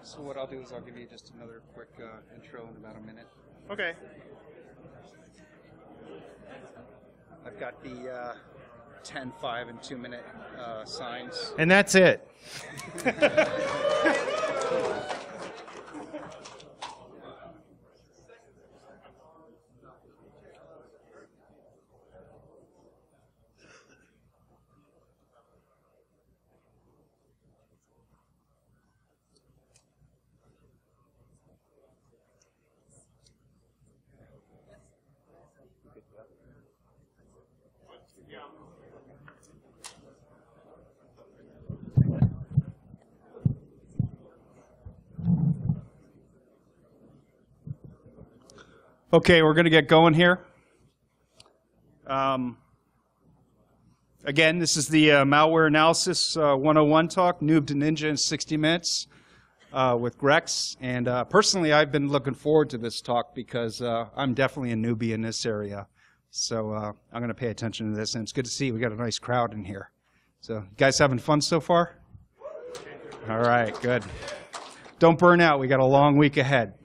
So what I'll do is I'll give you just another quick intro in about a minute. Okay. I've got the 10, 5, and 2 minute signs. And that's it. Okay, we're going to get going here. Again, this is the Malware Analysis 101 talk, Noob to Ninja in 60 minutes with Grecs. And personally, I've been looking forward to this talk because I'm definitely a newbie in this area. So I'm going to pay attention to this, and it's good to see we got a nice crowd in here. So you guys having fun so far? All right, good. Don't burn out. We got a long week ahead.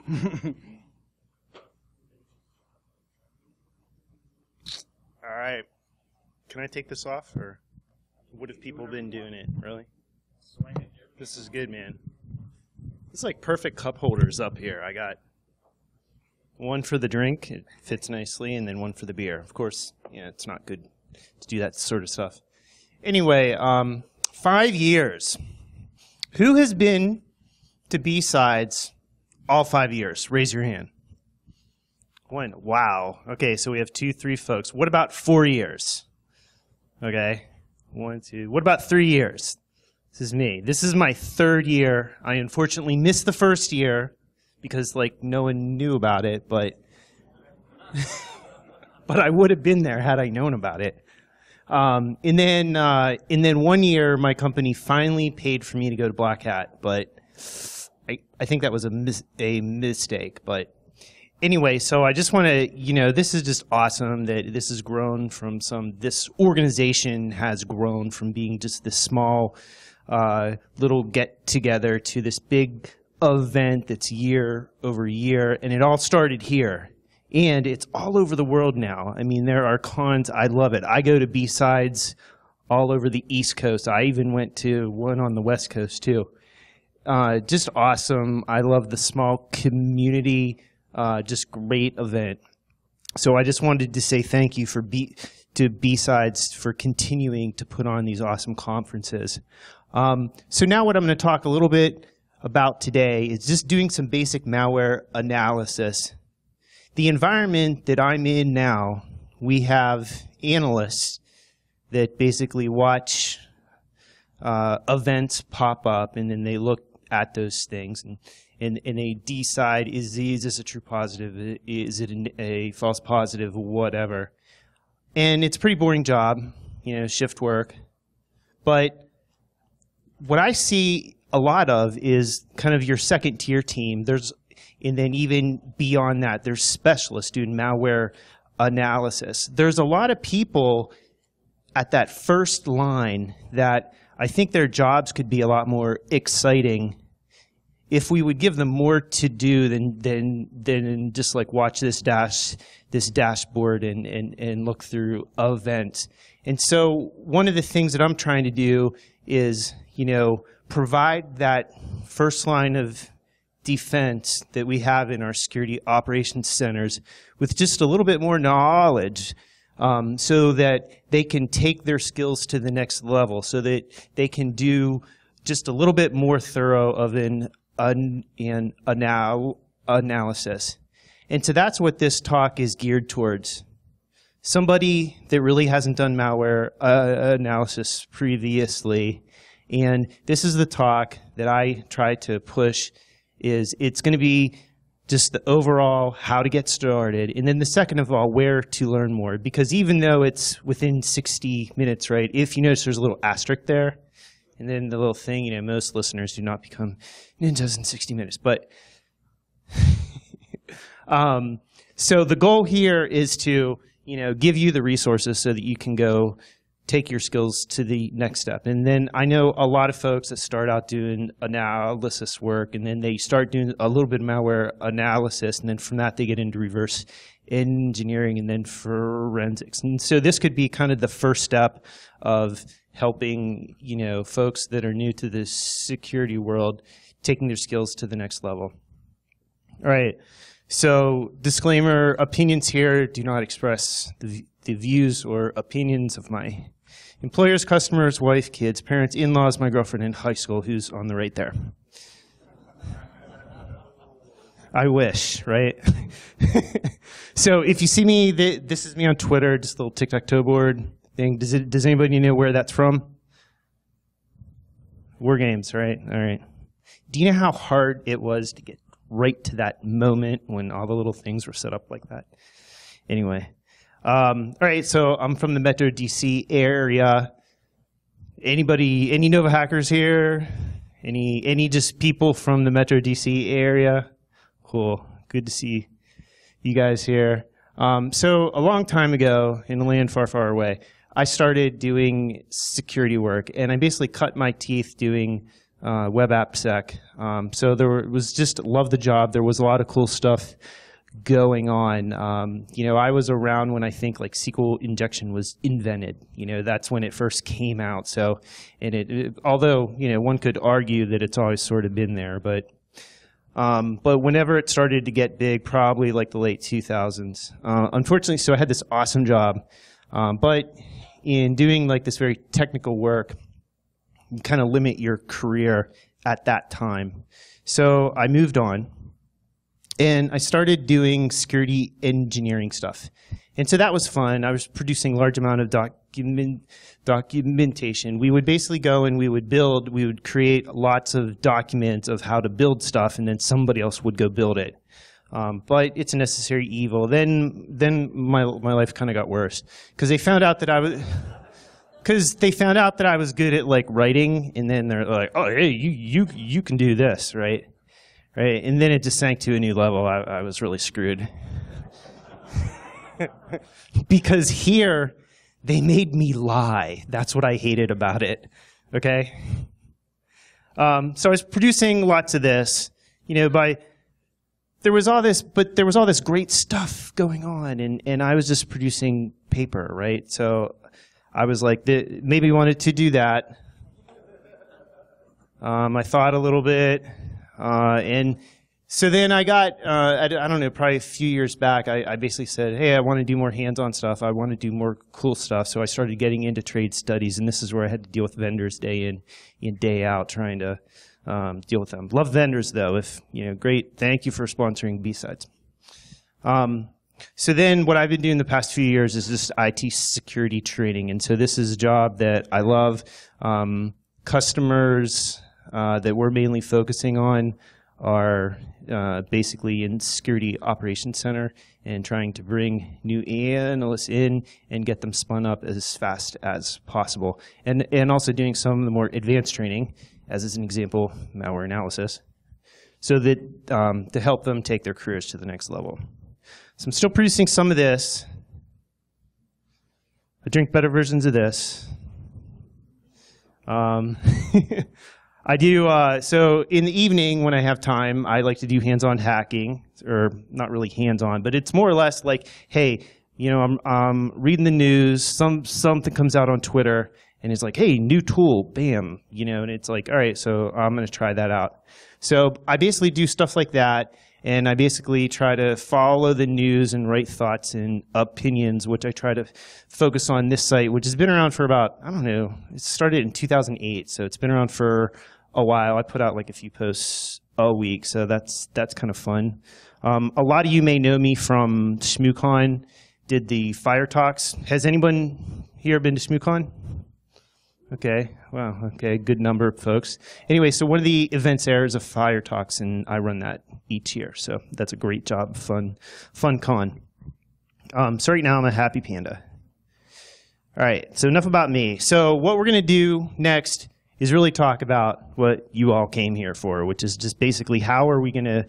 All right. Can I take this off, or what have people been doing it? Really? This is good, man. It's like perfect cup holders up here. I got one for the drink. It fits nicely, and then one for the beer. Of course, yeah, it's not good to do that sort of stuff. Anyway, 5 years. Who has been to BSides all 5 years? Raise your hand. One. Wow. Okay, so we have 2, 3 folks. What about 4 years? Okay. 1, 2. What about 3 years? This is me. This is my 3rd year. I unfortunately missed the first year because, like, no one knew about it, but but I would have been there had I known about it. And then 1 year, my company finally paid for me to go to Black Hat, but I think that was a mistake, but anyway, so I just want to, this is just awesome that this has grown from this organization has grown from being just this small little get-together to this big event that's year over year, and it all started here. And it's all over the world now. I mean, there are cons. I love it. I go to BSides all over the East Coast. I even went to one on the West Coast, too. Just awesome. I love the small community. Just great event. So I just wanted to say thank you to BSides for continuing to put on these awesome conferences. So now what I'm going to talk a little bit about today is just doing some basic malware analysis. The environment that I'm in now, we have analysts that basically watch events pop up, and then they look at those things and they decide, is this a true positive? Is it a false positive? Whatever. And it's a pretty boring job, shift work. But what I see a lot of is kind of your second-tier team. And then even beyond that, there's specialists doing malware analysis. There's a lot of people at that first line that I think their jobs could be a lot more exciting if we would give them more to do than just like watch this dashboard and look through events. And so one of the things that I'm trying to do is, provide that first line of defense that we have in our security operations centers with just a little bit more knowledge, so that they can take their skills to the next level, so that they can do just a little bit more thorough of an analysis. And so that's what this talk is geared towards. Somebody that really hasn't done malware analysis previously. And this is the talk that I try to push. It's going to be just the overall how to get started, and then the second of all, where to learn more. Because even though it's within 60 minutes, right, if you notice there's a little asterisk there, and then the little thing, most listeners do not become ninjas in 60 minutes. But so the goal here is to, give you the resources so that you can go take your skills to the next step. And then I know a lot of folks that start out doing analysis work, and then they start doing a little bit of malware analysis, and then from that they get into reverse engineering and then forensics. And so this could be kind of the first step of helping, folks that are new to the security world, taking their skills to the next level. All right. So disclaimer, opinions here do not express the views or opinions of my employers, customers, wife, kids, parents, in-laws, my girlfriend in high school, who's on the right there. I wish, right? So if you see me, this is me on Twitter, just a little tic-tac-toe board thing. Does anybody know where that's from? War games, right? All right. Do you know how hard it was to get right to that moment when all the little things were set up like that? Anyway. All right, so I'm from the Metro DC area. Any Nova hackers here? Any just people from the Metro DC area? Cool. Good to see you guys here. So a long time ago, in a land far, far away, I started doing security work, and I basically cut my teeth doing web app sec. So was just love the job. There was a lot of cool stuff going on. I was around when I think like SQL injection was invented. That's when it first came out. So, and although one could argue that it's always sort of been there, but whenever it started to get big, probably like the late 2000s. Unfortunately, so I had this awesome job, but in doing like this very technical work, you kind of limit your career at that time. So I moved on. And I started doing security engineering stuff. And so that was fun. I was producing a large amount of documentation. We would basically go and we would create lots of documents of how to build stuff, and then somebody else would go build it. But it's a necessary evil. Then my life kind of got worse because they found out that I was good at like writing, and then they're like, "Oh, hey, you can do this, right?" Right, and then it just sank to a new level. I was really screwed. Because here, they made me lie. That's what I hated about it, okay? So I was producing lots of this, there was all this great stuff going on, and I was just producing paper, right? So I was like, maybe wanted to do that. I thought a little bit. And so then I got, I don't know, probably a few years back, I basically said, hey, I want to do more hands-on stuff. I want to do more cool stuff. So I started getting into trade studies, and this is where I had to deal with vendors day in, day out, trying to deal with them. Love vendors, though. Great. Thank you for sponsoring B-Sides. So then what I've been doing the past few years is this IT security training. And so this is a job that I love. Customers that we're mainly focusing on are basically in Security Operations Center and trying to bring new analysts in and get them spun up as fast as possible. And also doing some of the more advanced training, as is an example, malware analysis, so that to help them take their careers to the next level. So I'm still producing some of this. I drink better versions of this. I do, so in the evening when I have time, I like to do hands-on hacking, or not really hands-on, but it's more or less like, hey, I'm reading the news, something comes out on Twitter, and it's like, hey, new tool, bam, and it's like, all right, so I'm going to try that out. So I basically do stuff like that, and I basically try to follow the news and write thoughts and opinions, which I try to focus on this site, which has been around for about, I don't know, it started in 2008, so it's been around for a while. I put out like a few posts a week, so that's kind of fun. A lot of you may know me from ShmooCon, did the Fire Talks. Has anyone here been to ShmooCon? Okay, wow, okay, good number of folks. Anyway, so one of the events there is a Fire Talks, and I run that each year, so that's a great job, fun con. So right now I'm a happy panda. All right, so enough about me. So what we're going to do next is really talk about what you all came here for, which is just basically how are we going to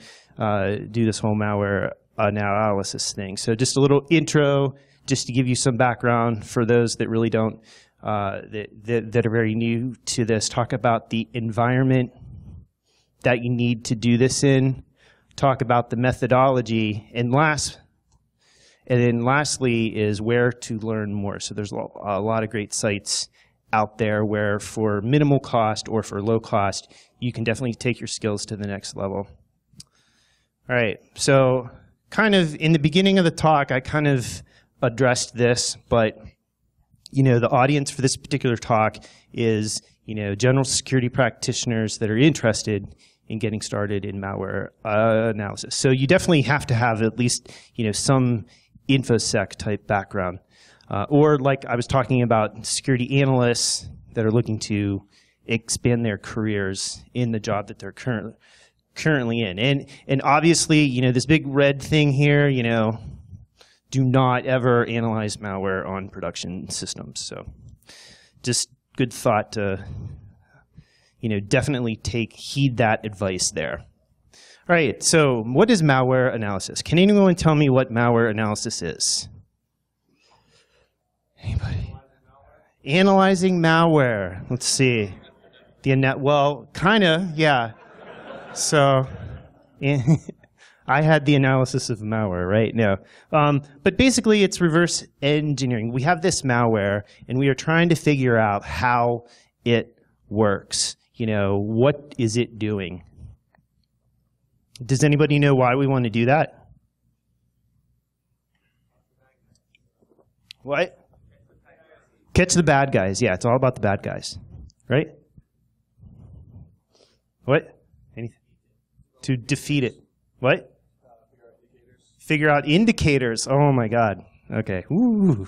do this whole malware analysis thing. So just a little intro, just to give you some background for those that really don't that are very new to this, talk about the environment that you need to do this in, talk about the methodology, and then lastly is where to learn more. So there's a lot of great sites out there where for minimal cost or for low cost, you can definitely take your skills to the next level. All right, so kind of in the beginning of the talk, I kind of addressed this, but the audience for this particular talk is general security practitioners that are interested in getting started in malware analysis. So you definitely have to have at least some InfoSec type background, or like I was talking about, security analysts that are looking to expand their careers in the job that they're currently in. And obviously, this big red thing here, do not ever analyze malware on production systems. So just good thought to definitely heed that advice there. All right, so what is malware analysis? Can anyone tell me what malware analysis is? Anybody? Analyzing malware. Let's see. Well, kind of, yeah. So I had the analysis of malware, right? No. But basically, it's reverse engineering. We have this malware, and we are trying to figure out how it works. What is it doing? Does anybody know why we want to do that? What? Catch the bad guys. Yeah, it's all about the bad guys, right? What? Anything? To defeat it. What? Figure out indicators. Oh my God. Okay. Ooh.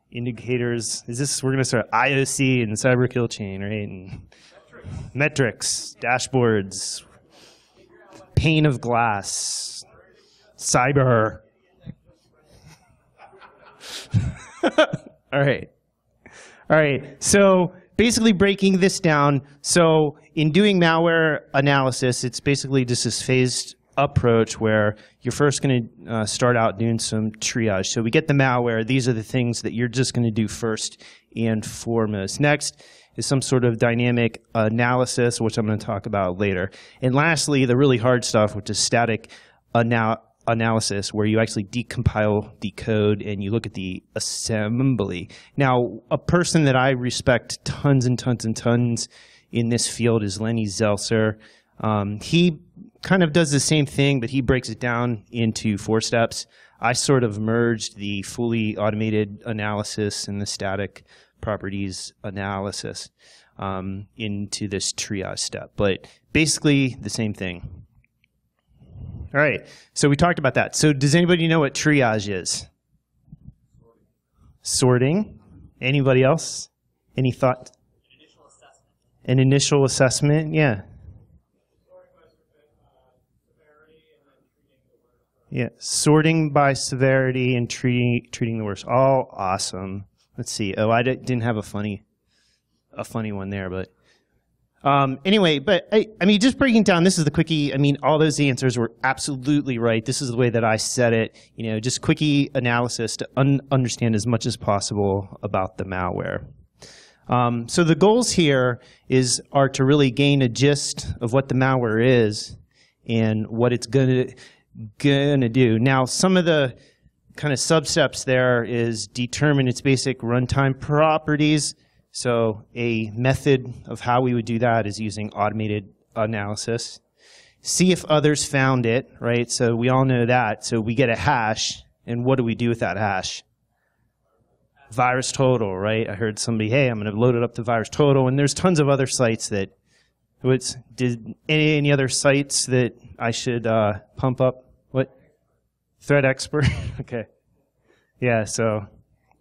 Indicators. We're going to start IOC and cyber kill chain, right? And metrics, dashboards, pane of glass, cyber. All right. So basically breaking this down. So in doing malware analysis, it's basically just this phased approach where you're first going to start out doing some triage. So we get the malware. These are the things that you're just going to do first and foremost. Next is some sort of dynamic analysis, which I'm going to talk about later. And lastly, the really hard stuff, which is static analysis, where you actually decompile the code and you look at the assembly. Now, a person that I respect tons and tons and tons in this field is Lenny Zeltser. He kind of does the same thing, but he breaks it down into 4 steps. I sort of merged the fully automated analysis and the static properties analysis into this triage step, but basically the same thing. All right, so we talked about that. So does anybody know what triage is? Sorting. Anybody else? Any thought? Initial assessment. An initial assessment, yeah. Yeah, sorting by severity and treating the worst. All awesome. Let's see. Oh, I didn't have a funny one there, but anyway. But I mean, just breaking down. This is the quickie. I mean, all those answers were absolutely right. This is the way that I said it. Just quickie analysis to understand as much as possible about the malware. So the goals here are to really gain a gist of what the malware is and what it's gonna do. Now, some of the kind of substeps there is determine its basic runtime properties. So a method of how we would do that is using automated analysis. See if others found it, right? So we all know that. So we get a hash, and what do we do with that hash? Virus total, right? I heard somebody, hey, I'm going to load it up to virus total, and there's tons of other sites that. Any other sites that I should pump up? What? Threat Expert? Okay. Yeah, so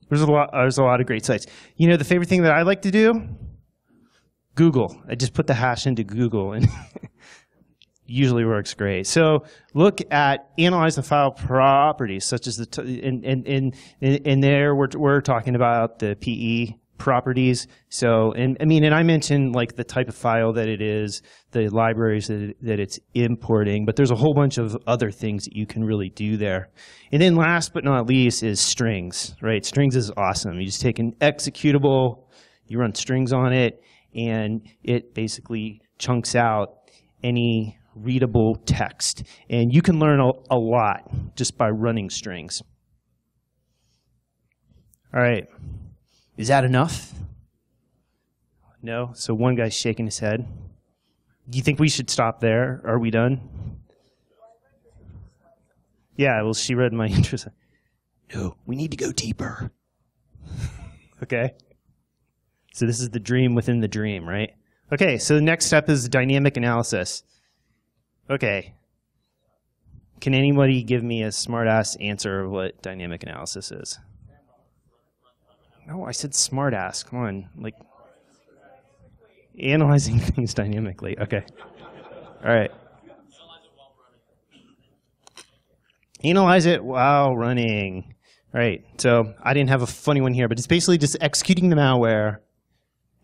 there's a lot of great sites. The favorite thing that I like to do? Google. I just put the hash into Google, and usually works great. So look at analyze the file properties, such as in there we're talking about the PE properties. So, and I mentioned like the type of file that it is, the libraries that it's importing, but there's a whole bunch of other things that you can really do there. And then last but not least is strings, right? Strings is awesome. You just take an executable, you run strings on it, and it basically chunks out any readable text. And you can learn a lot just by running strings. All right. Is that enough? No? So one guy's shaking his head. Do you think we should stop there? Are we done? Yeah, well, she read my interest. No, we need to go deeper. Okay. So this is the dream within the dream, right? Okay, so the next step is dynamic analysis. Okay. Can anybody give me a smart-ass answer of what dynamic analysis is? No, I said smart-ass. Come on. Like, analyzing things dynamically. Okay. All right. Analyze it while running. All right. So I didn't have a funny one here, but it's basically just executing the malware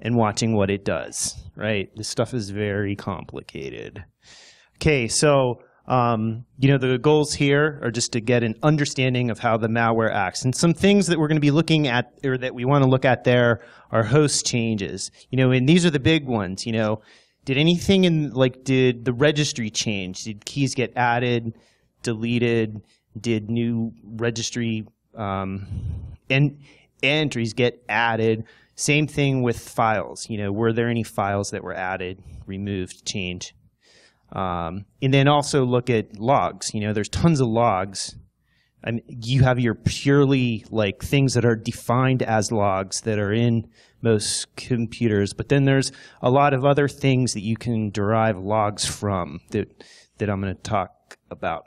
and watching what it does, right? This stuff is very complicated. Okay, so the goals here are just to get an understanding of how the malware acts. And some things that we're going to be looking at, or that we want to look at there, are host changes. And these are the big ones. Did anything did the registry change? Did keys get added, deleted? Did new registry entries get added? Same thing with files. Were there any files that were added, removed, changed? And then also look at logs. There's tons of logs. You have your purely things that are defined as logs that are in most computers, but then there's a lot of other things that you can derive logs from that I'm going to talk about.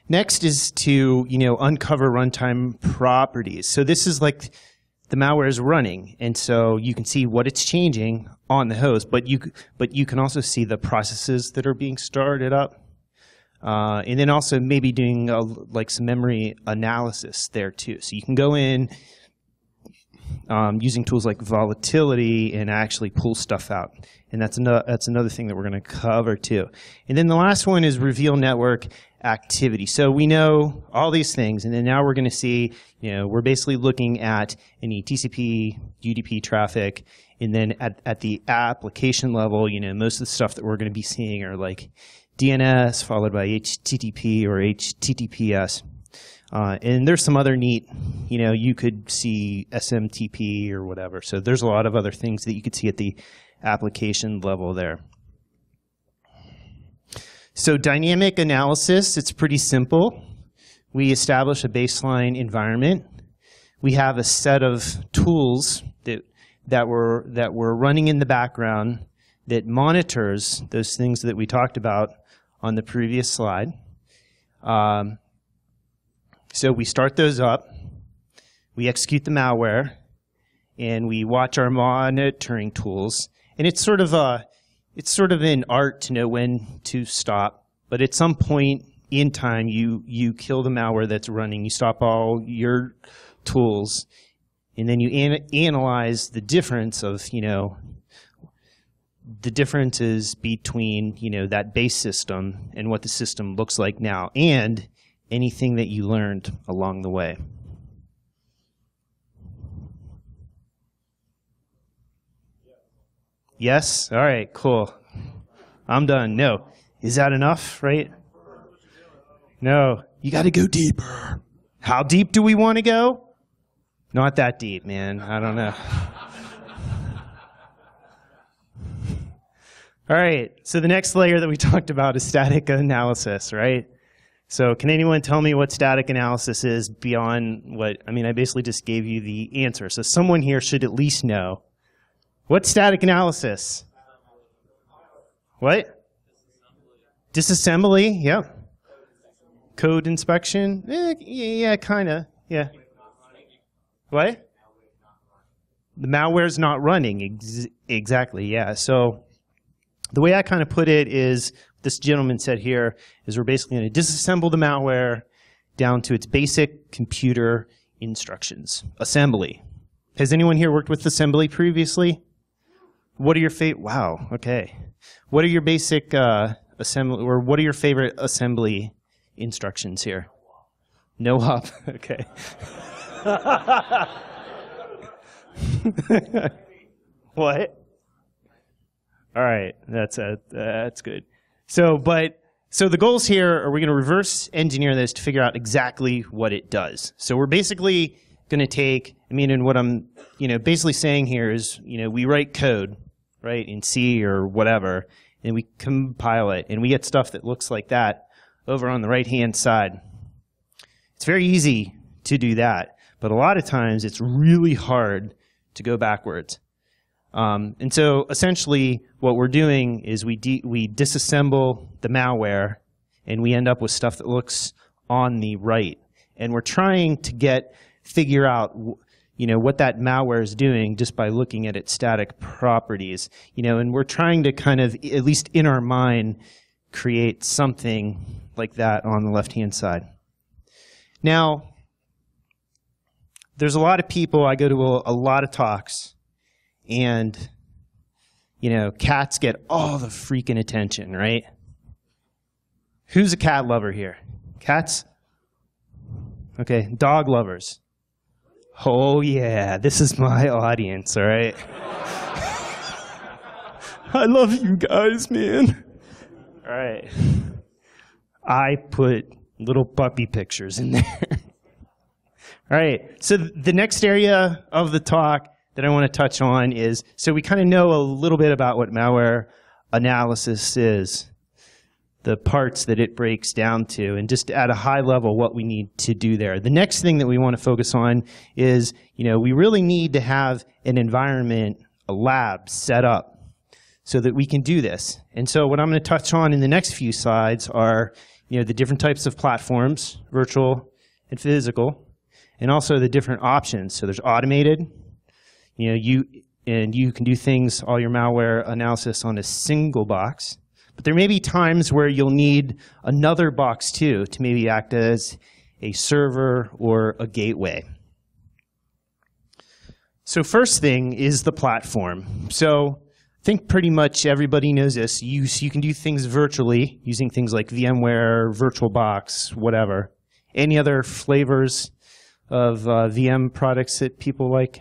Next is to uncover runtime properties. So this is like the malware is running, and so you can see what it's changing on the host, but you can also see the processes that are being started up, and then also maybe doing some memory analysis there too. So you can go in using tools like volatility and actually pull stuff out, and that's another thing that we're going to cover too. And then the last one is reveal network activity. So we know all these things, and then now we're going to see, we're basically looking at any TCP, UDP traffic, and then at the application level, most of the stuff that we're going to be seeing are like DNS followed by HTTP or HTTPS. And there's some other neat, you could see SMTP or whatever. So there's a lot of other things that you could see at the application level there. So dynamic analysis, it's pretty simple. We establish a baseline environment. We have a set of tools that we're running in the background that monitors those things that we talked about on the previous slide. So we start those up. We execute the malware, and we watch our monitoring tools. And it's sort of an art to know when to stop, but at some point in time, you kill the malware that's running, you stop all your tools, and then you analyze the difference of, the differences between, that base system and what the system looks like now, and anything that you learned along the way. Yes? All right, cool. I'm done. No. Is that enough, right? No. You got to go deeper. How deep do we want to go? Not that deep, man. I don't know. All right. So the next layer that we talked about is static analysis, right? So can anyone tell me what static analysis is beyond what, I basically just gave you the answer. So someone here should at least know. What's static analysis? What? Disassembly, yep. Code inspection? Yeah, kind of, yeah. What? The malware's not running, exactly, yeah. So the way I kind of put it is, this gentleman said here, is we're basically going to disassemble the malware down to its basic computer instructions. Assembly. Has anyone here worked with assembly previously? What are your wow, okay. What are your basic assembly, or what are your favorite assembly instructions here? No hop, okay. What? All right, that's good. So the goals here are we're going to reverse engineer this to figure out exactly what it does. So we're basically going to take, and what I'm, basically saying here is, we write code, right, in C or whatever, and we compile it, and we get stuff that looks like that over on the right-hand side. It's very easy to do that, but a lot of times it's really hard to go backwards. And so essentially what we're doing is we disassemble the malware, and we end up with stuff that looks on the right. And we're trying to figure out what that malware is doing just by looking at its static properties. And we're trying to kind of, at least in our mind, create something like that on the left-hand side. Now, there's a lot of people, I go to a lot of talks, and, cats get all the freaking attention, right? Who's a cat lover here? Cats? Okay, dog lovers. Oh yeah, this is my audience, all right? I love you guys, man. All right. I put little puppy pictures in there. All right, so the next area of the talk that I want to touch on is, so we kind of know a little bit about what malware analysis is, the parts that it breaks down to, and just at a high level what we need to do there. The next thing that we want to focus on is, we really need to have an environment, a lab set up so that we can do this. And so what I'm going to touch on in the next few slides are, the different types of platforms, virtual and physical, and also the different options. So there's automated. You can do things, all your malware analysis on a single box. But there may be times where you'll need another box too to maybe act as a server or a gateway. So first thing is the platform. So I think pretty much everybody knows this. You can do things virtually using things like VMware, VirtualBox, whatever. Any other flavors of VM products that people like?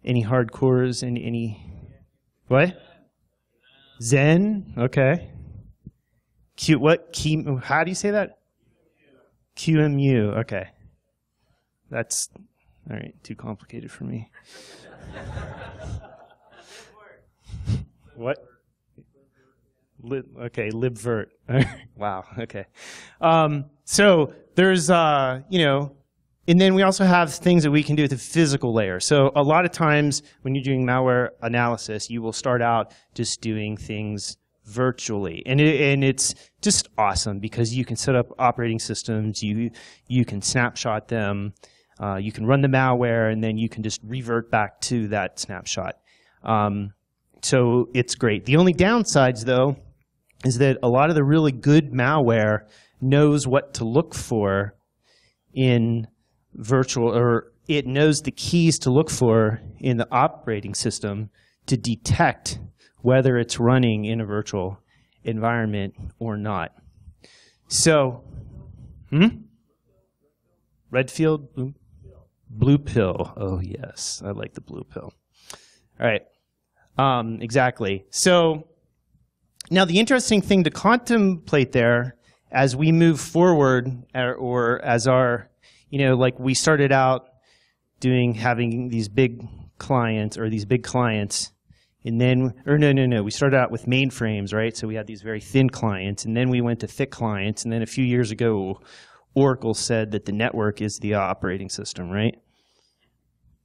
Any hardcores and any, what? Zen, okay. How do you say that? QMU, okay. That's, all right, too complicated for me. What? Okay, libvirt. Wow, okay. So there's, and then we also have things that we can do at the physical layer. So a lot of times when you're doing malware analysis, you will start out just doing things virtually. And it's just awesome because you can set up operating systems, you can snapshot them, you can run the malware, and then you can just revert back to that snapshot. So it's great. The only downsides, though, is that a lot of the really good malware knows what to look for in virtual, or it knows the keys to look for in the operating system to detect whether it's running in a virtual environment or not. So, red field, blue pill. Oh yes, I like the blue pill. All right, exactly. So now the interesting thing to contemplate there as we move forward, or as our, like we started out having these big clients, and then, we started out with mainframes, right? So we had these very thin clients, and then we went to thick clients, and then a few years ago, Oracle said that the network is the operating system, right?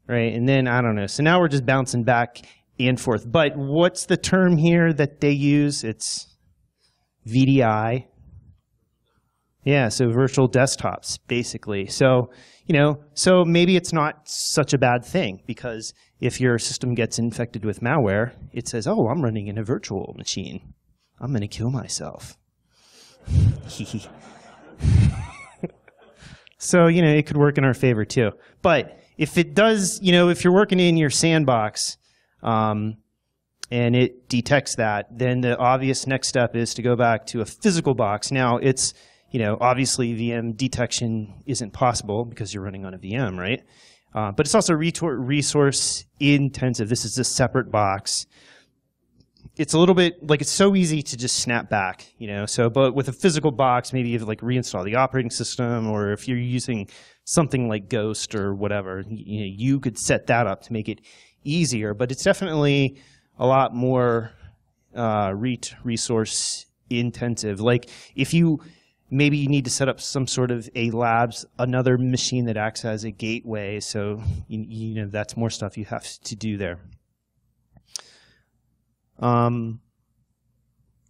Right, and then, I don't know. So now we're just bouncing back and forth. But what's the term here that they use? It's VDI. Yeah, so virtual desktops, basically. So, so maybe it's not such a bad thing, because if your system gets infected with malware, it says, oh, I'm running in a virtual machine. I'm going to kill myself. So, it could work in our favor too. But if it does, if you're working in your sandbox, and it detects that, then the obvious next step is to go back to a physical box. Now, it's, obviously VM detection isn't possible because you're running on a VM, right? But it's also resource intensive. This is a separate box. It's a little bit, it's so easy to just snap back, but with a physical box, maybe you reinstall the operating system, or if you're using something like Ghost or whatever, you could set that up to make it easier, but it's definitely a lot more resource intensive. Like if you maybe need to set up some sort of a labs, another machine that acts as a gateway, so that's more stuff you have to do there.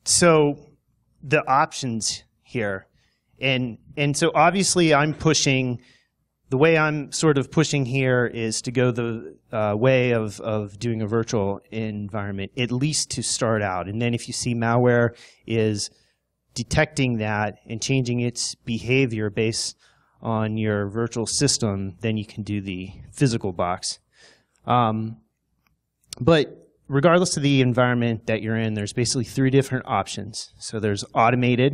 So the options here, and so obviously the way I'm sort of pushing here is to go the way of doing a virtual environment, at least to start out. And then if you see malware is detecting that and changing its behavior based on your virtual system, then you can do the physical box. But regardless of the environment that you're in, there's basically 3 different options. So there's automated,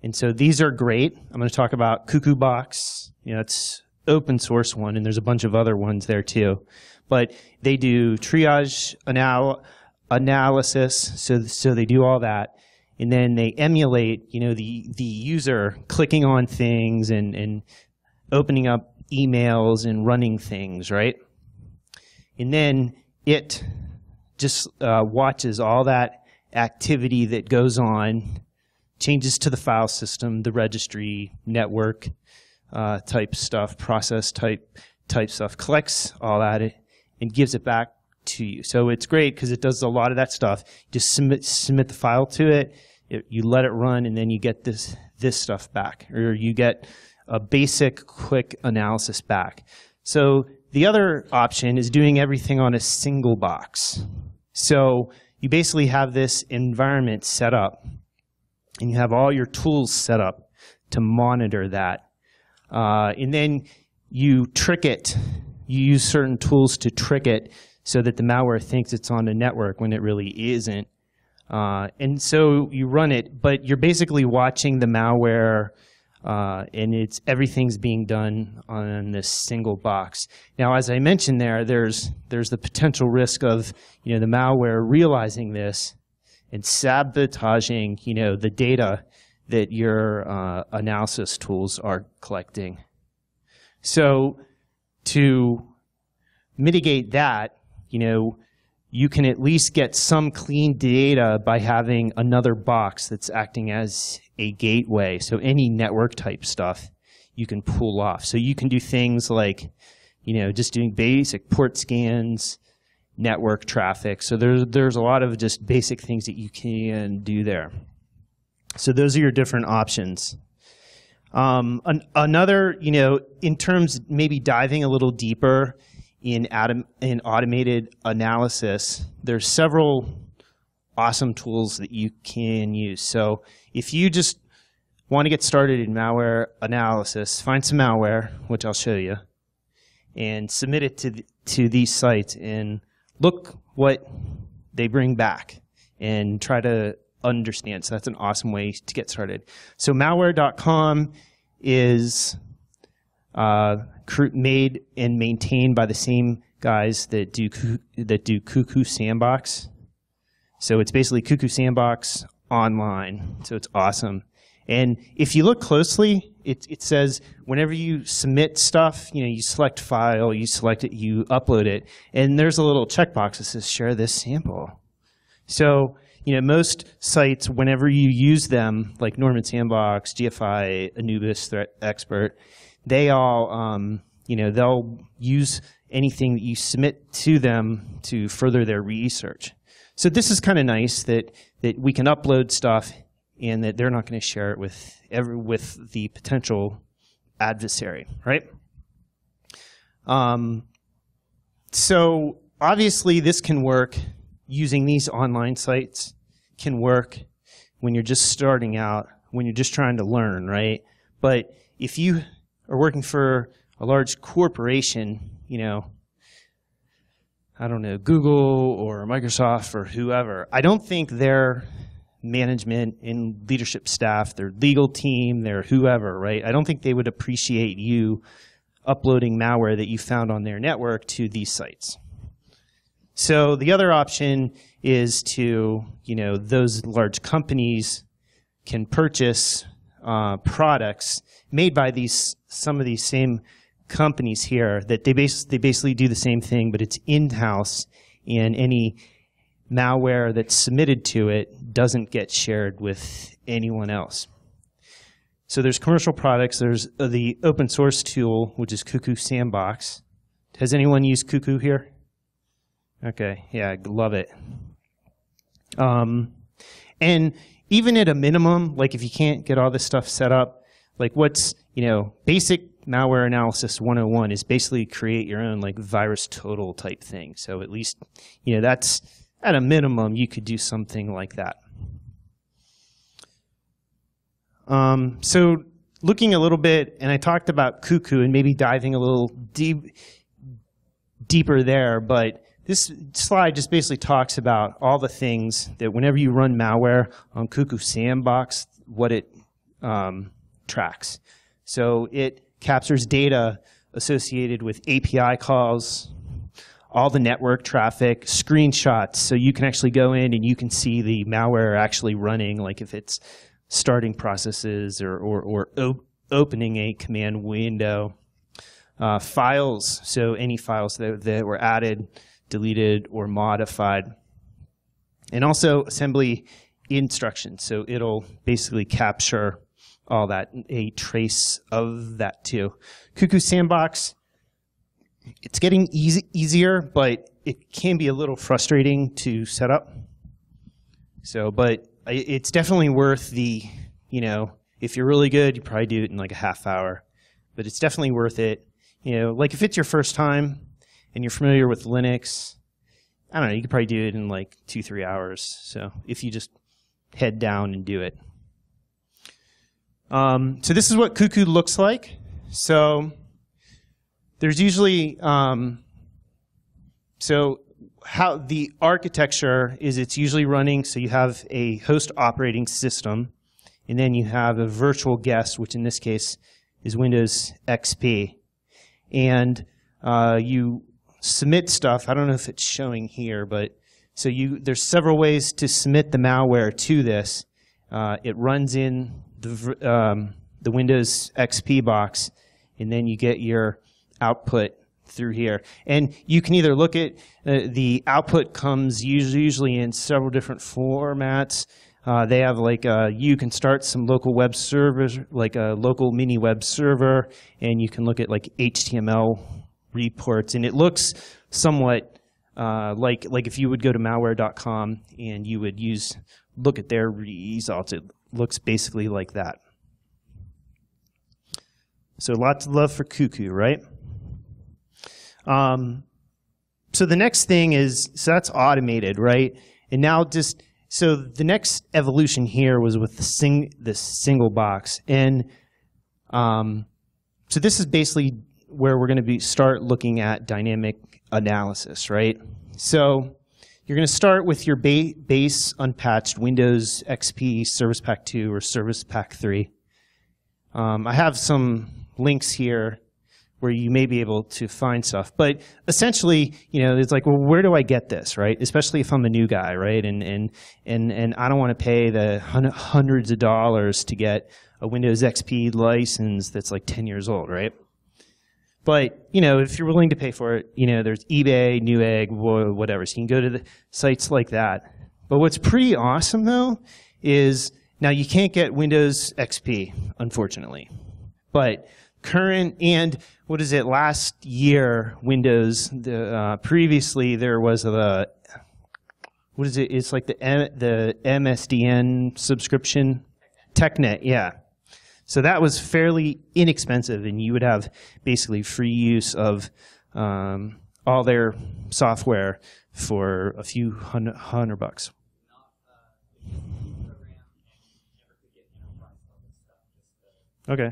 and so these are great. I'm going to talk about Cuckoo Box. It's open source one, and there's a bunch of other ones there too. But they do triage analysis, so they do all that, and then they emulate, the user clicking on things and opening up emails and running things, right? And then it just watches all that activity that goes on, changes to the file system, the registry, network, type stuff, process type stuff, collects all that and gives it back to you. So it's great because it does a lot of that stuff. Just submit the file to it, you let it run, and then you get this stuff back, or you get a basic quick analysis back. So the other option is doing everything on a single box. So you basically have this environment set up, and you have all your tools set up to monitor that. And then you trick it. You use certain tools to trick it so that the malware thinks it's on a network when it really isn't. And so you run it, but you're basically watching the malware, and everything's being done on this single box. Now, as I mentioned there's the potential risk of the malware realizing this and sabotaging the data that your analysis tools are collecting. So to mitigate that, you can at least get some clean data by having another box that's acting as a gateway. So any network type stuff you can pull off. So you can do things like, just doing basic port scans, network traffic. So there's a lot of just basic things that you can do there. So those are your different options. Another, in terms maybe diving a little deeper in automated analysis, there's several awesome tools that you can use. So if you just want to get started in malware analysis, find some malware, which I'll show you, and submit it to these sites and look what they bring back and try to understand. So that's an awesome way to get started. So malware.com is made and maintained by the same guys that do Cuckoo Sandbox. So it's basically Cuckoo Sandbox online. So it's awesome. And if you look closely, it says whenever you submit stuff, you select file, you select it, you upload it, and there's a little checkbox that says share this sample. So most sites, whenever you use them, like Norman Sandbox, GFI, Anubis, Threat Expert, they all, they'll use anything that you submit to them to further their research. So this is kind of nice that we can upload stuff and that they're not going to share it with the potential adversary, right? So obviously this can work. Using these online sites can work when you're just starting out, when you're just trying to learn, right? But if you are working for a large corporation, I don't know, Google or Microsoft or whoever, I don't think their management and leadership staff, their legal team, their whoever, right? I don't think they would appreciate you uploading malware that you found on their network to these sites. So the other option is to, those large companies can purchase products made by some of these same companies here that they basically do the same thing, but it's in-house, and any malware that's submitted to it doesn't get shared with anyone else. So there's commercial products. There's the open source tool, which is Cuckoo Sandbox. Has anyone used Cuckoo here? Okay, yeah, I love it. And even at a minimum, like if you can't get all this stuff set up, like what's, basic malware analysis 101 is basically create your own like virus total type thing. So at least, that's at a minimum, you could do something like that. So looking a little bit, and I talked about Cuckoo and maybe diving a little deeper there, but this slide just basically talks about all the things that whenever you run malware on Cuckoo Sandbox, what it tracks. So it captures data associated with API calls, all the network traffic, screenshots, so you can actually go in and you can see the malware actually running, like if it's starting processes or opening a command window. Files, so any files that were added, deleted, or modified. And also assembly instructions, so it'll basically capture all that, a trace of that too. Cuckoo Sandbox, it's getting easier, but it can be a little frustrating to set up. So, but it's definitely worth the, if you're really good, you probably do it in like a half hour, but it's definitely worth it. Like if it's your first time and you're familiar with Linux, I don't know, you could probably do it in like 2-3 hours. So if you just head down and do it. So this is what Cuckoo looks like. So there's usually, so how the architecture is, it's usually running, so you have a host operating system, and then you have a virtual guest, which in this case is Windows XP. And you submit stuff. I don't know if it's showing here, but so there's several ways to submit the malware to this. It runs in the Windows XP box, and then you get your output through here. And you can either look at the output comes usually in several different formats. They have like you can start some local web servers, like a local mini web server, and you can look at like HTML reports, and it looks somewhat like if you would go to malware.com and you would look at their results. It looks basically like that. So lots of love for Cuckoo, right? So the next thing is, so that's automated, right? And now so the next evolution here was with the single box. And so this is basically where we're going to start looking at dynamic analysis, right? So you're going to start with your base unpatched Windows XP Service Pack 2 or Service Pack 3. I have some links here where you may be able to find stuff. But essentially, it's like, well, where do I get this, right? Especially if I'm a new guy, right? And I don't want to pay the hundreds of dollars to get a Windows XP license that's like 10 years old, right? But, if you're willing to pay for it, there's eBay, Newegg, whatever. So you can go to the sites like that. But what's pretty awesome, though, is now you can't get Windows XP, unfortunately. But current and last year, Windows, previously there was it's like the MSDN subscription, TechNet, yeah. So that was fairly inexpensive, and you would have basically free use of all their software for a few hundred bucks. Okay.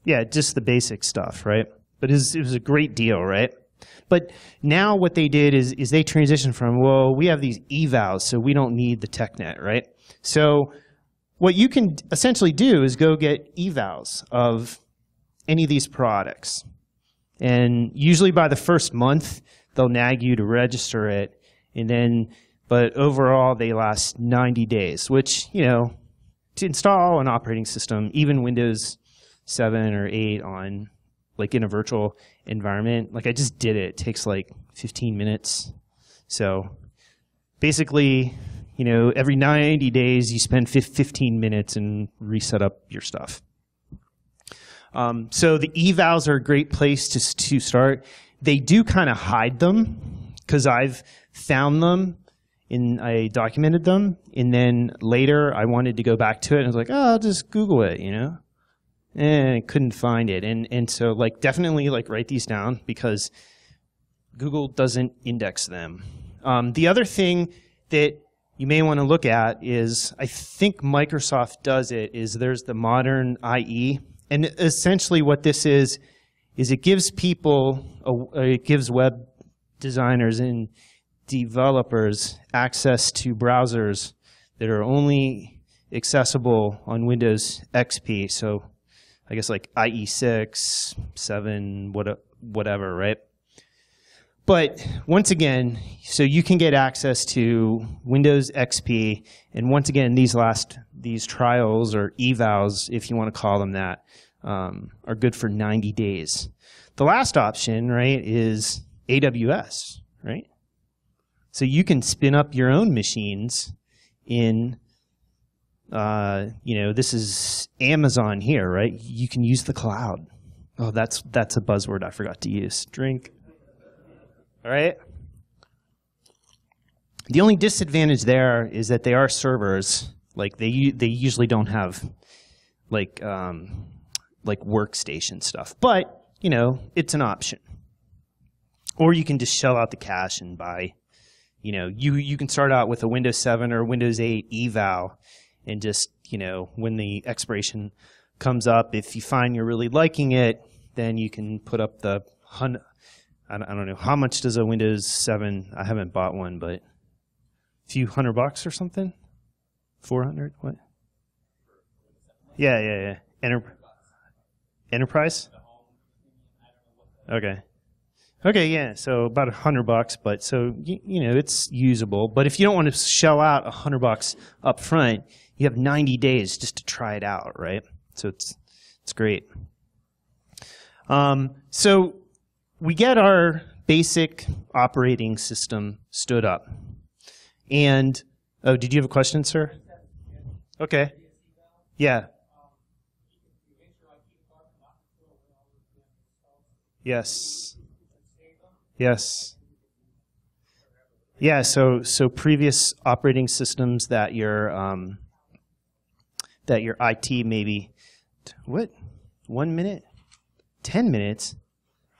Yeah, just the basic stuff, right? But it was a great deal, right? But now what they did is they transitioned from, well, we have these evals, so we don't need the TechNet, right? So what you can essentially do is go get evals of any of these products. And usually by the first month, they'll nag you to register it. And then, but overall, they last 90 days, which, you know, to install an operating system, even Windows 7 or 8 on, like in a virtual environment, like I just did it. It takes like 15 minutes. So basically, you know, every 90 days, you spend 15 minutes and reset up your stuff. So the evals are a great place to start. They do kind of hide them because I've found them and I documented them. And then later I wanted to go back to it and I was like, oh, I'll just Google it, you know? And I couldn't find it. And so like definitely like write these down because Google doesn't index them. The other thing that you may want to look at is, I think Microsoft does it, is there's the modern IE. And essentially what this is it gives people, it gives web designers and developers access to browsers that are only accessible on Windows XP. So I guess like IE6, 7, whatever, right? But once again, so you can get access to Windows XP, and once again, these trials or evals, if you want to call them that, are good for 90 days. The last option, right, is AWS, right? So you can spin up your own machines in, you know, this is Amazon here, right? You can use the cloud. Oh, that's a buzzword I forgot to use. Drink. All right. The only disadvantage there is that they are servers. Like they usually don't have like workstation stuff, but you know it's an option. Or you can just shell out the cash and buy. You know, you can start out with a Windows 7 or Windows 8 eval, and just, you know, when the expiration comes up, if you find you're really liking it, then you can put up the I don't know, how much does a Windows 7, I haven't bought one, but a few $100 or something? 400? What? Yeah. Enterprise? Okay, yeah, so about $100, but so, you know, it's usable. But if you don't want to shell out $100 up front, you have 90 days just to try it out, right? So it's great. So we get our basic operating system stood up. And, oh, did you have a question, sir? Okay. Yeah. Yes. Yes. Yeah, so previous operating systems that your IT maybe, what, 1 minute? 10 minutes?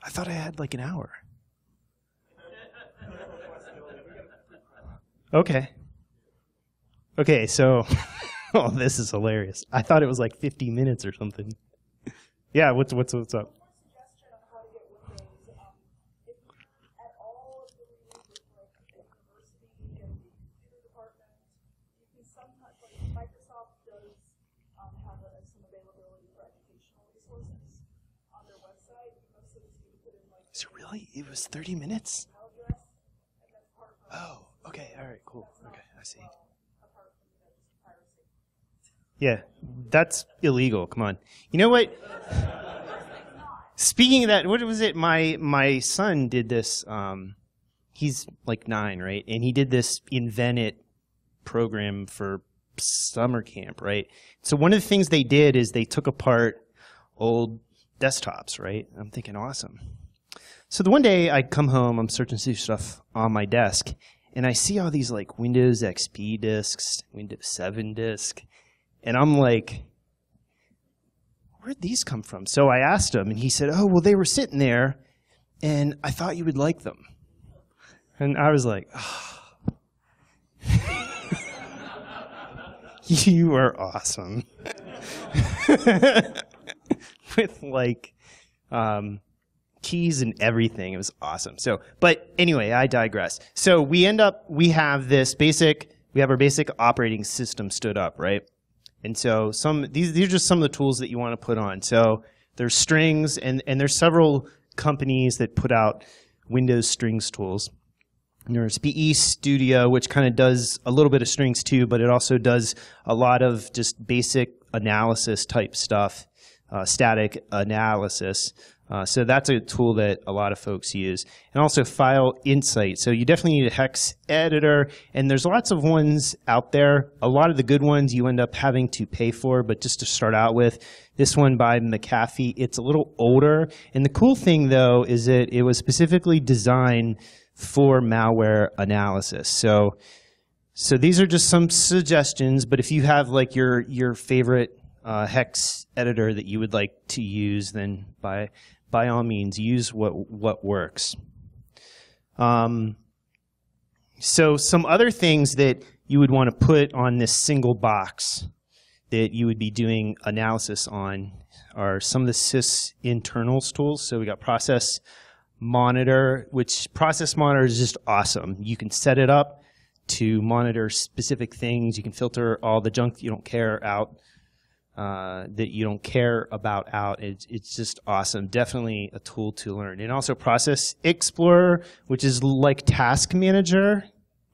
I thought I had like an hour. Okay, so, oh, this is hilarious. I thought it was like 50 minutes or something. Yeah, what's up? Suggestion on how to get Windows. If you at all affiliated with like the university and the computer department, you can sometimes, like Microsoft does have some availability for educational resources on their website. Most of the you put in like. Is it really? It was 30 minutes? Email address, and that's part of. Oh, okay, all right, cool. Okay, I see. Apart from just piracy. Yeah, that's illegal. Come on. You know what? Speaking of that, what was it? My son did this. He's like 9, right? And he did this Invent It program for summer camp, right? So one of the things they did is they took apart old desktops, right? I'm thinking, awesome. So the one day I come home, I'm searching through stuff on my desk, and I see all these like Windows XP disks, Windows 7 disk, and I'm like, where'd these come from? So I asked him, and he said, oh, well, they were sitting there, and I thought you would like them. And I was like, oh. You are awesome. with like keys and everything. It was awesome. So, but anyway, I digress. So we have our basic operating system stood up, right? And so these are just some of the tools that you want to put on. So there's strings, and there's several companies that put out Windows strings tools. There's BE Studio, which kind of does a little bit of strings too, but it also does a lot of just basic analysis type stuff, static analysis. So that's a tool that a lot of folks use. And also File Insight. So you definitely need a hex editor, and there's lots of ones out there. A lot of the good ones you end up having to pay for, but just to start out with, this one by McAfee, it's a little older. And the cool thing, though, is that it was specifically designed for malware analysis. So these are just some suggestions, but if you have like your favorite hex editor that you would like to use, then by all means use what works. So some other things that you would want to put on this single box that you would be doing analysis on are some of the sys internals tools. So we got process monitor, which process monitor is just awesome. You can set it up to monitor specific things. You can filter all the junk you don't care out, that you don't care about out. It's just awesome. Definitely a tool to learn. And also Process Explorer, which is like Task Manager,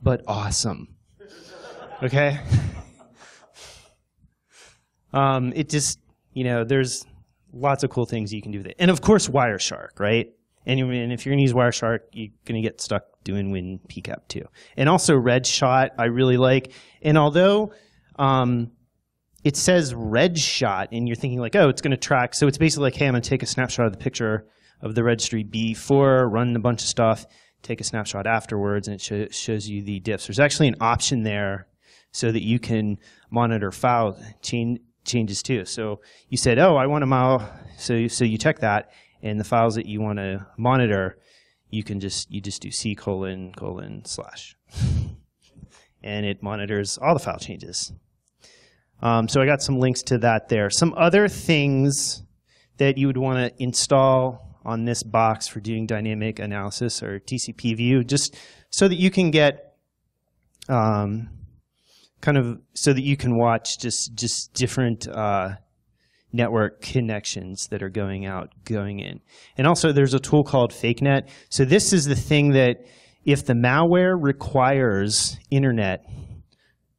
but awesome. Okay? It just, there's lots of cool things you can do with it. And of course, Wireshark, right? And if you're going to use Wireshark, you're going to get stuck doing WinPCAP too. And also RedShot, I really like. And although it says RedShot, and you're thinking like, oh, it's going to track. So it's basically like, hey, I'm going to take a snapshot of the picture of the registry before, run a bunch of stuff, take a snapshot afterwards, and it shows you the diffs. There's actually an option there so that you can monitor file changes too. So you said, oh, I want to so you check that. And the files that you want to monitor, you just do C:// and it monitors all the file changes. So I got some links to that there. Some other things that you would want to install on this box for doing dynamic analysis or TCP view, just so that you can get so that you can watch just different network connections that are going out, going in. And also there's a tool called FakeNet. So this is the thing that if the malware requires internet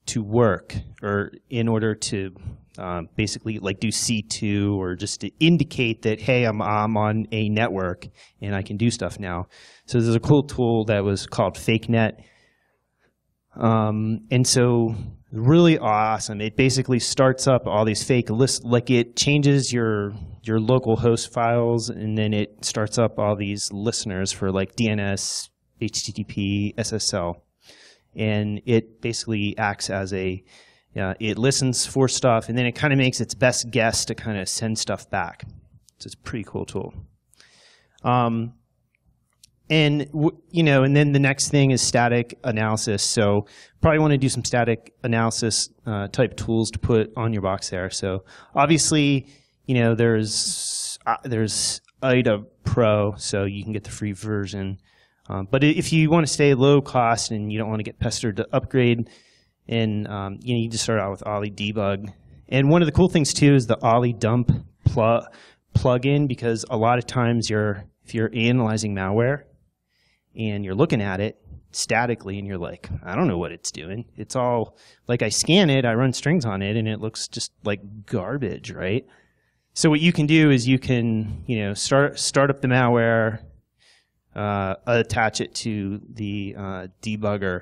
to work, or in order to basically like do C2, or just to indicate that, hey, I'm on a network and I can do stuff now. So there's a cool tool that was called FakeNet. And so really awesome. It basically starts up all these fake lists, like it changes your local host files, and then it starts up all these listeners for like DNS, HTTP, SSL. And it basically acts as it listens for stuff, and then it kind of makes its best guess to kind of send stuff back. So it's a pretty cool tool. And then the next thing is static analysis. So probably want to do some static analysis type tools to put on your box there. So obviously, there's IDA Pro, so you can get the free version. But if you want to stay low cost and you don't want to get pestered to upgrade, and you just start out with Ollie Debug. And one of the cool things too is the Ollie Dump plugin, because a lot of times if you're analyzing malware and you're looking at it statically and you're like, I don't know what it's doing. It's all like, I scan it, I run strings on it, and it looks just like garbage, right? So what you can do is you can start up the malware, attach it to the debugger,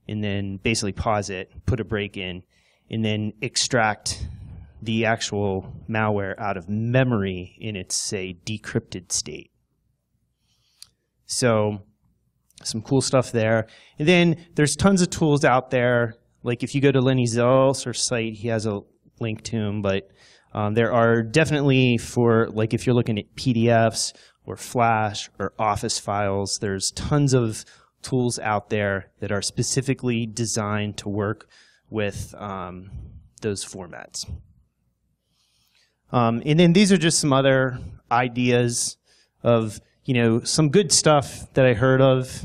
and then basically pause it, put a break in, and then extract the actual malware out of memory in its, say, decrypted state. So some cool stuff there. And then there's tons of tools out there. Like if you go to Lenny Zell's site, he has a link to them, but there are definitely, for like if you're looking at PDFs or Flash or Office files, there's tons of tools out there that are specifically designed to work with those formats. And then these are just some other ideas of, some good stuff that I heard of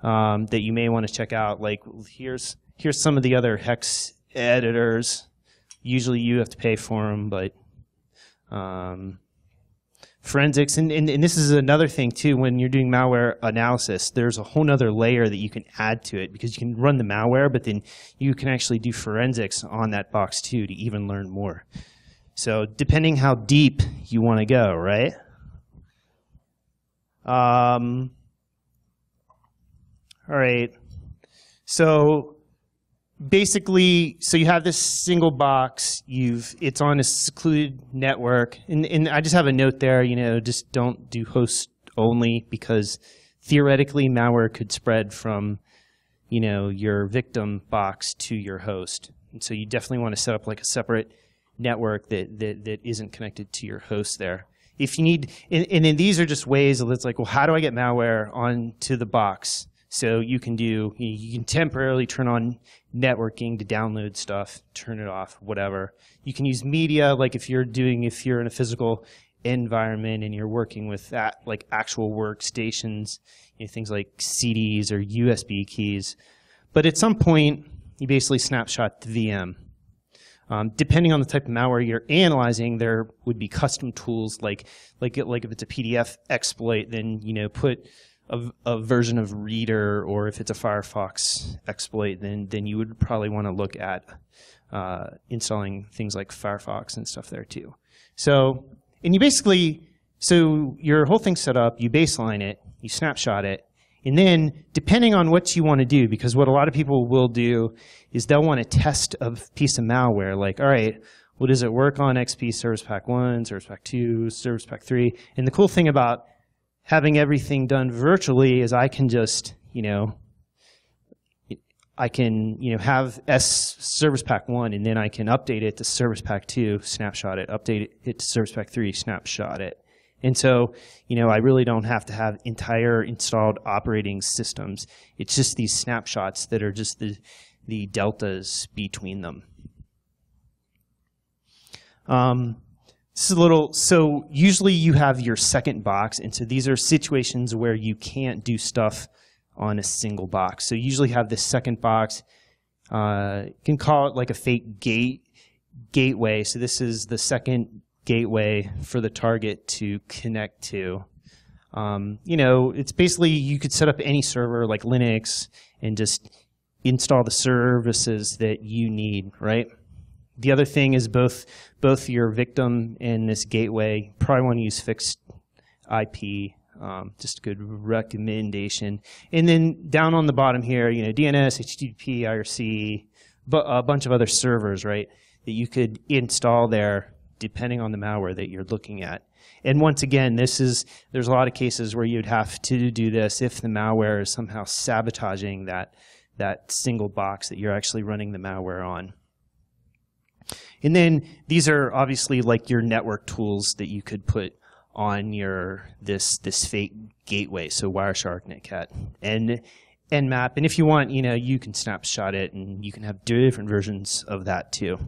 that you may want to check out. Like here's some of the other hex editors. Usually you have to pay for them, but forensics, and this is another thing too, when you're doing malware analysis, there's a whole nother layer that you can add to it, because you can run the malware, but then you can actually do forensics on that box too to even learn more. So depending how deep you want to go, right? All right. So basically, so you have this single box. It's on a secluded network, and I just have a note there. Just don't do host only, because theoretically malware could spread from, your victim box to your host, and so you definitely want to set up like a separate network that isn't connected to your host there. If you need, and then these are just ways of, it's like, well, how do I get malware onto the box? So you can temporarily turn on networking to download stuff, turn it off, whatever. You can use media, like if you're in a physical environment and you're working with that, like actual workstations, things like CDs or USB keys. But at some point, you basically snapshot the VM. Depending on the type of malware you're analyzing, there would be custom tools like if it's a PDF exploit, then put a version of Reader, or if it's a Firefox exploit, then you would probably want to look at installing things like Firefox and stuff there too. So your whole thing's set up, you baseline it, you snapshot it, and then depending on what you want to do, because what a lot of people will do is they'll want to test a piece of malware, like, all right, well, does it work on XP Service Pack 1, Service Pack 2, Service Pack 3? And the cool thing about having everything done virtually is I can just, have Service Pack 1, and then I can update it to Service Pack 2, snapshot it, update it to Service Pack 3, snapshot it. And so, I really don't have to have entire installed operating systems. It's just these snapshots that are just the deltas between them. So usually you have your second box, and so these are situations where you can't do stuff on a single box. So you usually have this second box. You can call it like a fake gateway. So this is the second gateway for the target to connect to. It's basically, you could set up any server like Linux and just install the services that you need, right? The other thing is both your victim and this gateway probably want to use fixed IP, just a good recommendation. And then down on the bottom here, DNS, HTTP, IRC, but a bunch of other servers, right, that you could install there depending on the malware that you're looking at. And once again, there's a lot of cases where you'd have to do this if the malware is somehow sabotaging that single box that you're actually running the malware on. And then these are obviously like your network tools that you could put on this fake gateway. So Wireshark, Netcat, and Nmap. And if you want, you can snapshot it, and you can have different versions of that too.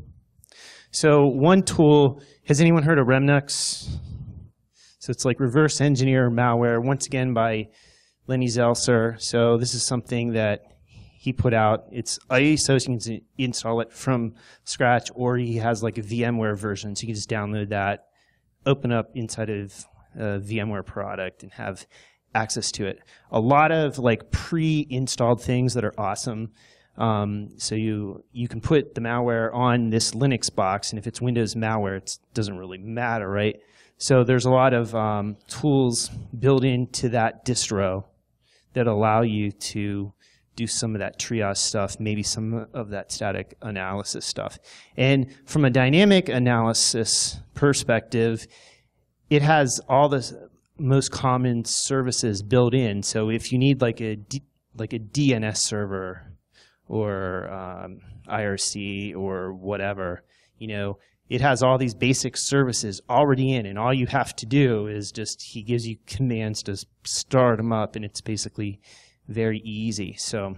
So one tool, has anyone heard of Remnux? So it's like reverse engineer malware, once again by Lenny Zelser. So this is something that he put out. It's ISO, so you can install it from scratch, or he has like a VMware version, so you can just download that, open up inside of a VMware product, and have access to it. A lot of like pre-installed things that are awesome. So you can put the malware on this Linux box, and if it's Windows malware, it doesn't really matter, right? So there's a lot of tools built into that distro that allow you to do some of that triage stuff, maybe some of that static analysis stuff. And from a dynamic analysis perspective, it has all the most common services built in. So if you need like a DNS server or IRC or whatever, it has all these basic services already in, and all you have to do is he gives you commands to start them up, and it's basically very easy. So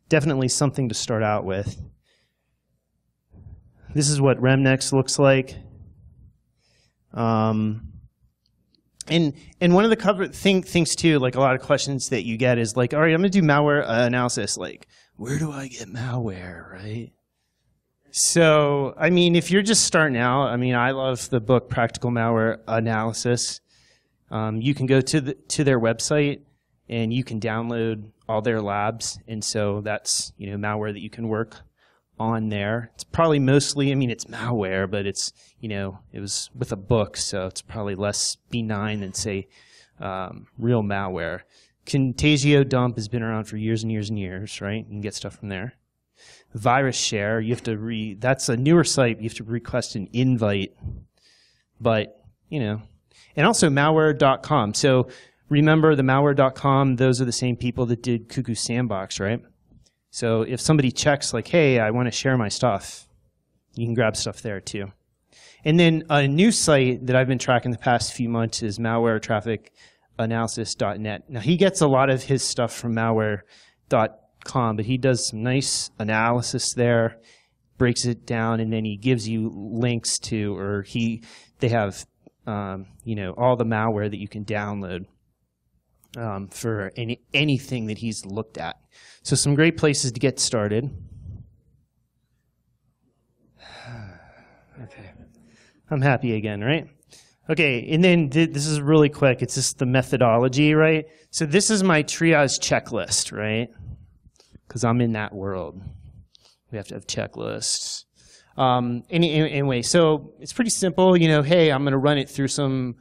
definitely something to start out with. This is what Remnux looks like. And one of the things too, like a lot of questions that you get is like, all right, I'm going to do malware analysis. Like, where do I get malware, right? So, I mean, if you're just starting out, I mean, I love the book Practical Malware Analysis. You can go to their website and you can download all their labs, and so that's, you know, malware that you can work on there. It's probably mostly, I mean, it's malware, but it's, you know, it was with a book, so it's probably less benign than, say, real malware. Contagio dump has been around for years and years and years, right? You can get stuff from there. Virus share, you have to that's a newer site, you have to request an invite, but, you know, and also malware.com. So remember the malware.com, those are the same people that did Cuckoo Sandbox, right? So if somebody checks like, hey, I want to share my stuff, you can grab stuff there too. And then a new site that I've been tracking the past few months is malwaretrafficanalysis.net. Now he gets a lot of his stuff from malware.com, but he does some nice analysis there, breaks it down, and then he gives you links to, or they have, you know, all the malware that you can download for anything that he's looked at. So some great places to get started. Okay, I'm happy again, right? Okay, and then this is really quick. It's just the methodology, right? So this is my triage checklist, right? Because I'm in that world. We have to have checklists. Anyway, so it's pretty simple. You know, hey, I'm going to run it through some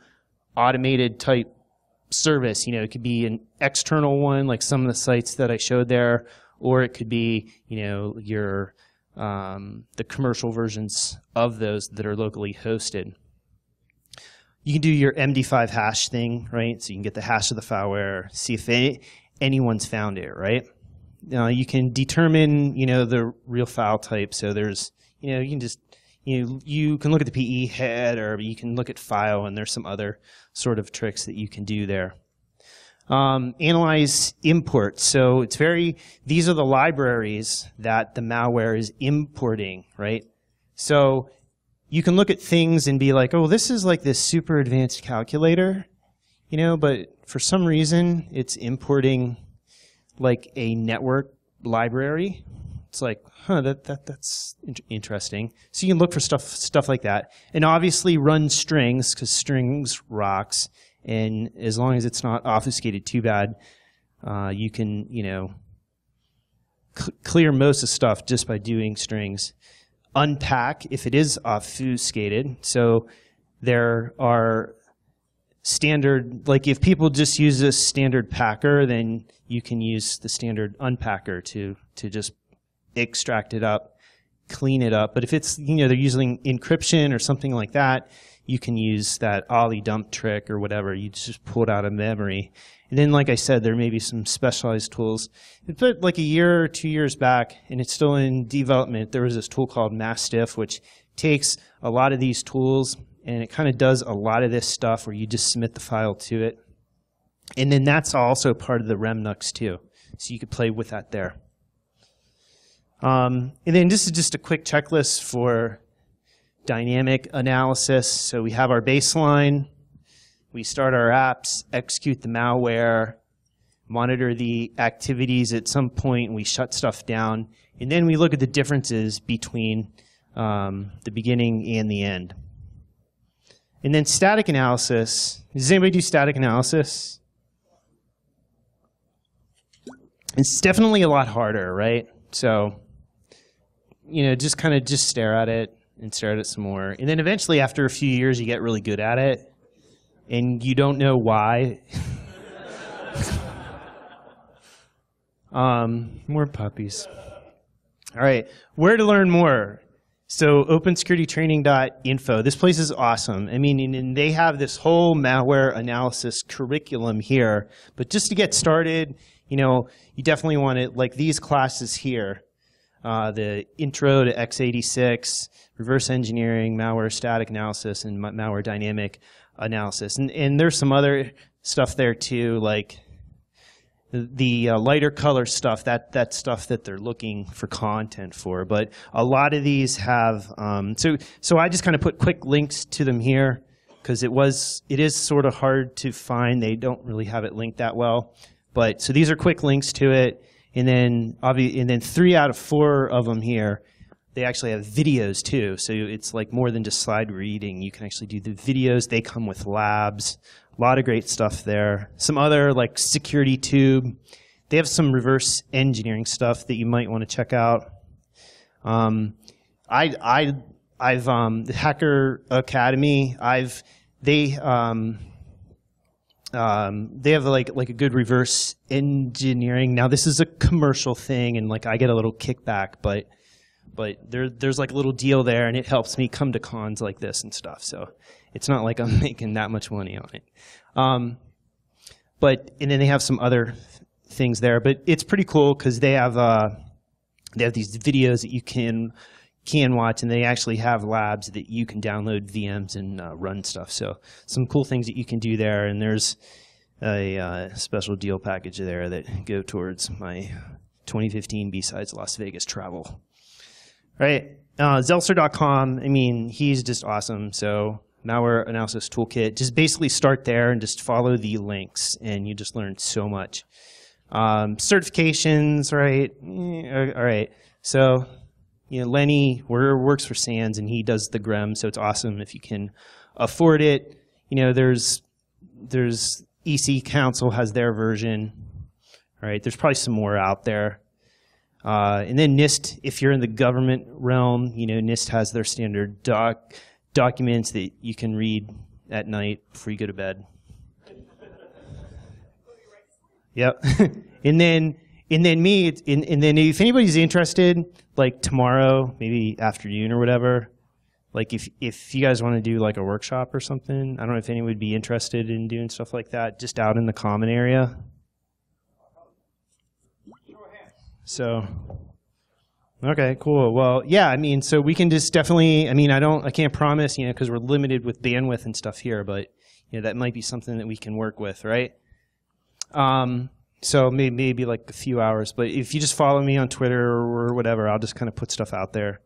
automated type service. You know, it could be an external one, like some of the sites that I showed there, or it could be, you know, your the commercial versions of those that are locally hosted. You can do your MD5 hash thing, right? So you can get the hash of the fileware, see if anyone's found it, right? You can determine, you know, the real file type. So there's, you know, you can just, you can look at the PE head, or you can look at file, and there's some other sort of tricks that you can do there. Analyze imports. So it's these are the libraries that the malware is importing, right? So you can look at things and be like, oh, this is like this super advanced calculator, you know, but for some reason it's importing like a network library. It's like, huh, that's interesting. So you can look for stuff like that, and obviously run strings, because strings rocks. And as long as it's not obfuscated too bad, you can, you know, clear most of the stuff just by doing strings. Unpack if it is obfuscated. So there are standard, like if people just use this standard packer, then you can use the standard unpacker to just extract it up, clean it up. But if it's, you know, they're using encryption or something like that, you can use that ollie dump trick or whatever. You just pull it out of memory. And then, like I said, there may be some specialized tools. But like a year or 2 years back, and it's still in development, there was this tool called Mastiff, which takes a lot of these tools, and it kind of does a lot of this stuff where you just submit the file to it. And then that's also part of the Remnux too. So you could play with that there. And then this is just a quick checklist for dynamic analysis. So we have our baseline, we start our apps, execute the malware, monitor the activities at some point, we shut stuff down, and then we look at the differences between the beginning and the end. And then static analysis. Does anybody do static analysis? It's definitely a lot harder, right? So, you know, just kind of just stare at it and stare at it some more. And then eventually, after a few years, you get really good at it, and you don't know why. More puppies. All right, where to learn more? So opensecuritytraining.info. This place is awesome. I mean, and they have this whole malware analysis curriculum here. But just to get started, you know, you definitely want to, like these classes here, the intro to x86, reverse engineering, malware static analysis, and malware dynamic analysis. And there's some other stuff there too, like the lighter color stuff, that stuff that they're looking for content for. But a lot of these have, so I just kind of put quick links to them here. because it is sort of hard to find. They don't really have it linked that well. But so these are quick links to it, and then 3 out of 4 of them here, they actually have videos too. So it's like more than just slide reading. You can actually do the videos. They come with labs. A lot of great stuff there. Some other like security tube. They have some reverse engineering stuff that you might want to check out. The Hacker Academy. They have like a good reverse engineering. Now this is a commercial thing, and like I get a little kickback, but there's like a little deal there, and it helps me come to cons like this and stuff. So it's not like I'm making that much money on it. And then they have some other things there, but it's pretty cool because they have these videos that you can watch, and they actually have labs that you can download VMs and run stuff. So some cool things that you can do there, and there's a special deal package there that go towards my 2015 BSides Las Vegas travel. Right, Zelser.com, I mean, he's just awesome. So malware analysis toolkit, just basically start there and just follow the links, and you just learn so much. Certifications, right? All right. So, you know, Lenny works for SANS, and he does the GREM, so it's awesome if you can afford it. You know, there's EC Council has their version. All right, there's probably some more out there. And then NIST, if you're in the government realm, you know, NIST has their standard documents that you can read at night before you go to bed. Yep. and then if anybody's interested, like tomorrow, maybe afternoon or whatever, like if you guys want to do like a workshop or something, I don't know if anyone would be interested in doing stuff like that, just out in the common area. So, okay, cool. Well, yeah, I mean, so we can just definitely, I mean, I can't promise, you know, because we're limited with bandwidth and stuff here, but, you know, that might be something that we can work with, right? So maybe like a few hours, but if you just follow me on Twitter or whatever, I'll just kind of put stuff out there.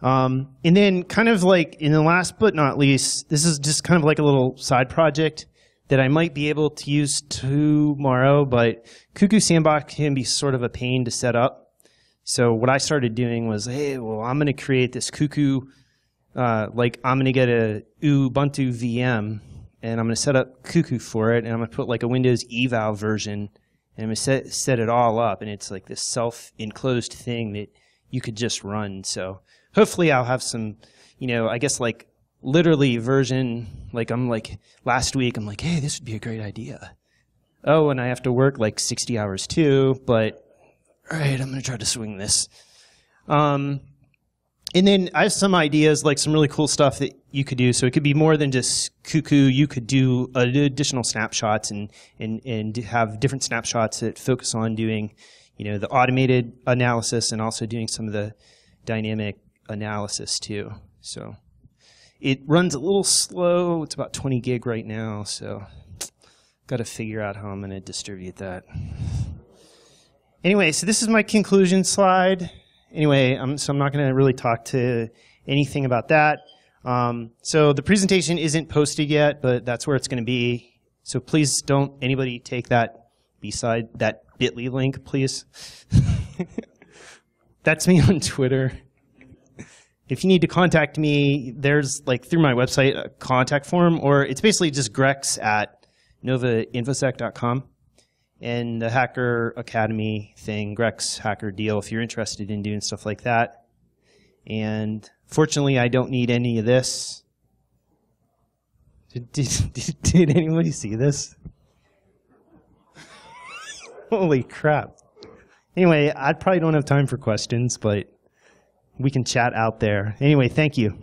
And then kind of like in the last but not least, this is just kind of like a little side project that I might be able to use tomorrow, but Cuckoo Sandbox can be sort of a pain to set up. So what I started doing was, hey, well, I'm going to create this Cuckoo, like I'm going to get a Ubuntu VM, and I'm going to set up Cuckoo for it, and I'm going to put like a Windows eval version, and I'm going to set it all up, and it's like this self-enclosed thing that you could just run. So hopefully I'll have some, you know, I guess like literally version, like I'm like, last week I'm like, hey, this would be a great idea. Oh, and I have to work like 60 hours too, but all right, I'm going to try to swing this. And then I have some ideas, like some really cool stuff that you could do. So it could be more than just Cuckoo. You could do additional snapshots and have different snapshots that focus on doing, you know, the automated analysis and also doing some of the dynamic analysis too. So it runs a little slow. It's about 20 gig right now, so got to figure out how I'm going to distribute that. Anyway, so this is my conclusion slide. Anyway, so I'm not going to really talk to anything about that. So the presentation isn't posted yet, but that's where it's going to be. So please don't anybody take that bit.ly link, please. That's me on Twitter. If you need to contact me, there's like through my website a contact form, or it's basically just grecs at novainfosec.com. And the Hacker Academy thing, Grecs Hacker Deal, if you're interested in doing stuff like that. And fortunately, I don't need any of this. Did anybody see this? Holy crap. Anyway, I probably don't have time for questions, but we can chat out there. Anyway, thank you.